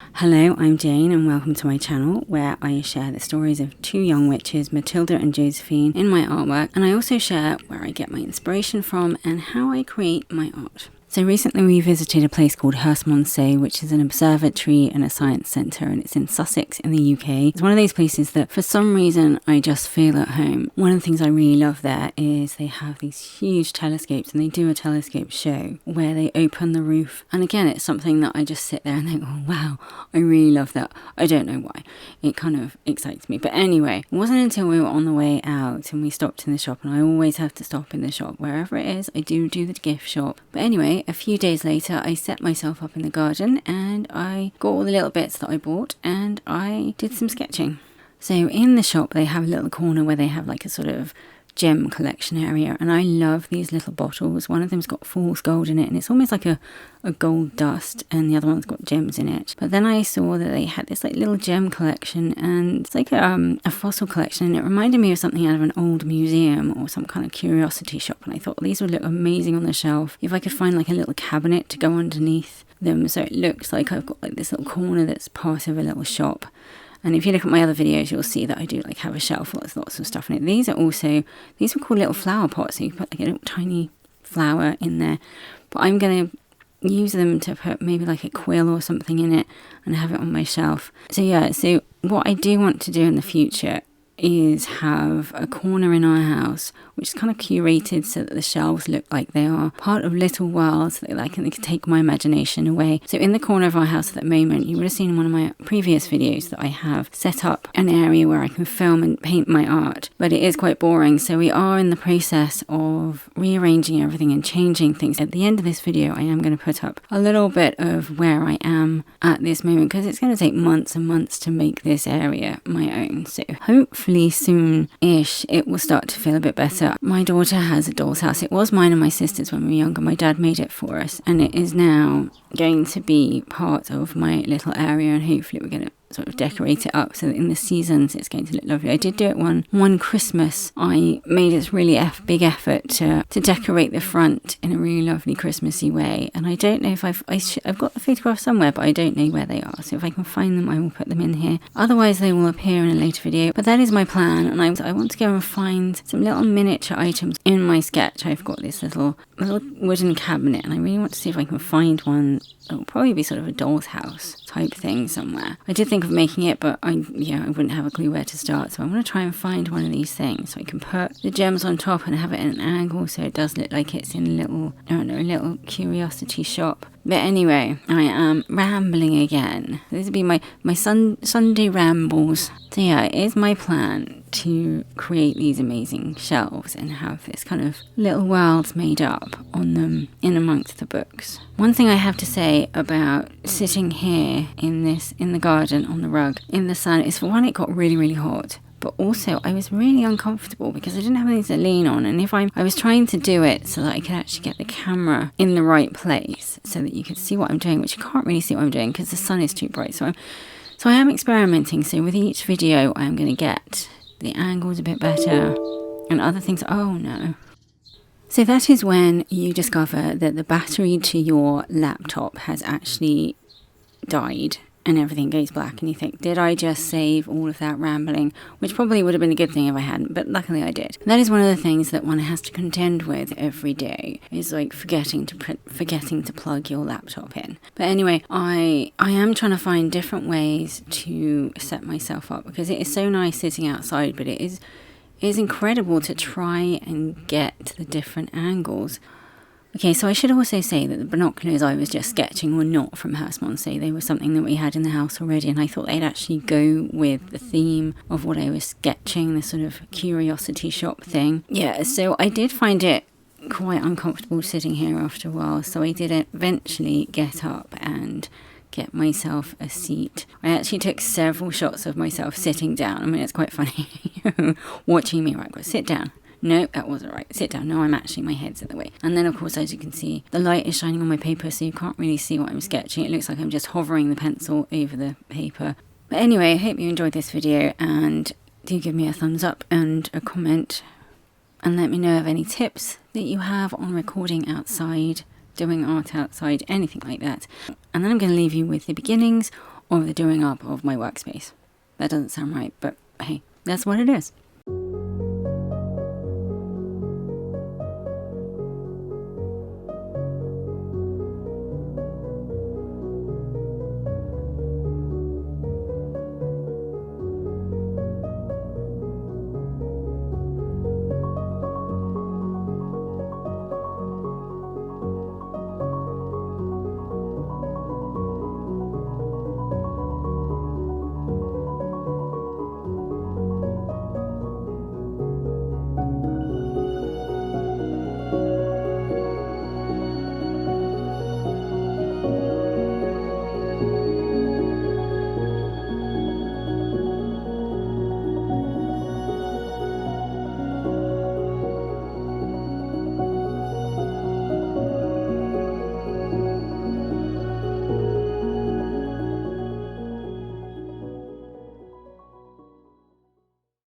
Hello, I'm Jane and welcome to my channel where I share the stories of two young witches, Matilda and Josephine, in my artwork, and I also share where I get my inspiration from and how I create my art. So recently we visited a place called Herstmonceux, which is an observatory and a science centre, and it's in Sussex in the UK. It's one of those places that for some reason I just feel at home. One of the things I really love there is they have these huge telescopes, and they do a telescope show where they open the roof. And again, it's something that I just sit there and think, oh wow, I really love that. I don't know why. It kind of excites me. But anyway, it wasn't until we were on the way out and we stopped in the shop, and I always have to stop in the shop, wherever it is, I do the gift shop. But anyway, a few days later, I set myself up in the garden and I got all the little bits that I bought and I did some sketching. So in the shop, they have a little corner where they have like a sort of gem collection area, and I love these little bottles. One of them's got fool's gold in it, and it's almost like a gold dust, and the other one's got gems in it. But then I saw that they had this like little gem collection, and it's like a fossil collection, and it reminded me of something out of an old museum or some kind of curiosity shop, and I thought these would look amazing on the shelf if I could find like a little cabinet to go underneath them, so it looks like I've got like this little corner that's part of a little shop. And if you look at my other videos, you'll see that I do like have a shelf with lots of stuff in it. These were called little flower pots, so you put like a little tiny flower in there. But I'm going to use them to put maybe like a quill or something in it and have it on my shelf. So yeah, so what I do want to do in the future is have a corner in our house which is kind of curated so that the shelves look like they are part of little worlds that they can take my imagination away. So in the corner of our house at the moment, you would have seen in one of my previous videos that I have set up an area where I can film and paint my art, but it is quite boring, so we are in the process of rearranging everything and changing things. At the end of this video, I am going to put up a little bit of where I am at this moment, because it's going to take months and months to make this area my own. So hopefully soon-ish it will start to feel a bit better. My daughter has a doll's house. It was mine and my sister's when we were younger. My dad made it for us, and it is now going to be part of my little area, and hopefully we're going to sort of decorate it up so that in the seasons it's going to look lovely. I did do it one Christmas. I made this really big effort to decorate the front in a really lovely Christmassy way, and I don't know if I've got the photographs somewhere, but I don't know where they are, so if I can find them I will put them in here. Otherwise they will appear in a later video, but that is my plan, and I want to go and find some little miniature items. In my sketch I've got this little wooden cabinet, and I really want to see if I can find one. It'll probably be sort of a doll's house type thing somewhere. I did think of making it, but I wouldn't have a clue where to start. So I'm going to try and find one of these things so I can put the gems on top and have it at an angle so it does look like it's in a little curiosity shop. But anyway, I am rambling again. This will be my Sunday rambles. So yeah, it is my plan to create these amazing shelves and have this kind of little worlds made up on them in amongst the books. One thing I have to say about sitting here in the garden on the rug in the sun is, for one, it got really, really hot. But also I was really uncomfortable because I didn't have anything to lean on, and I was trying to do it so that I could actually get the camera in the right place so that you could see what I'm doing, which you can't really see what I'm doing because the sun is too bright. So I am experimenting. So with each video I'm going to get the angles a bit better and other things. Oh no. So that is when you discover that the battery to your laptop has actually died and everything goes black, and you think, did I just save all of that rambling? Which probably would have been a good thing if I hadn't, but luckily I did. And that is one of the things that one has to contend with every day, is like forgetting to plug your laptop in. But anyway, I am trying to find different ways to set myself up, because it is so nice sitting outside, but it is incredible to try and get the different angles. Okay, so I should also say that the binoculars I was just sketching were not from Herstmonceux. They were something that we had in the house already, and I thought they'd actually go with the theme of what I was sketching, this sort of curiosity shop thing. Yeah, so I did find it quite uncomfortable sitting here after a while, so I did eventually get up and get myself a seat. I actually took several shots of myself sitting down. I mean, it's quite funny watching me. Right, I've got to sit down. No, that wasn't right. Sit down. No, my head's in the way. And then, of course, as you can see, the light is shining on my paper, so you can't really see what I'm sketching. It looks like I'm just hovering the pencil over the paper. But anyway, I hope you enjoyed this video, and do give me a thumbs up and a comment, and let me know of any tips that you have on recording outside, doing art outside, anything like that. And then I'm going to leave you with the beginnings or the doing up of my workspace. That doesn't sound right, but hey, that's what it is.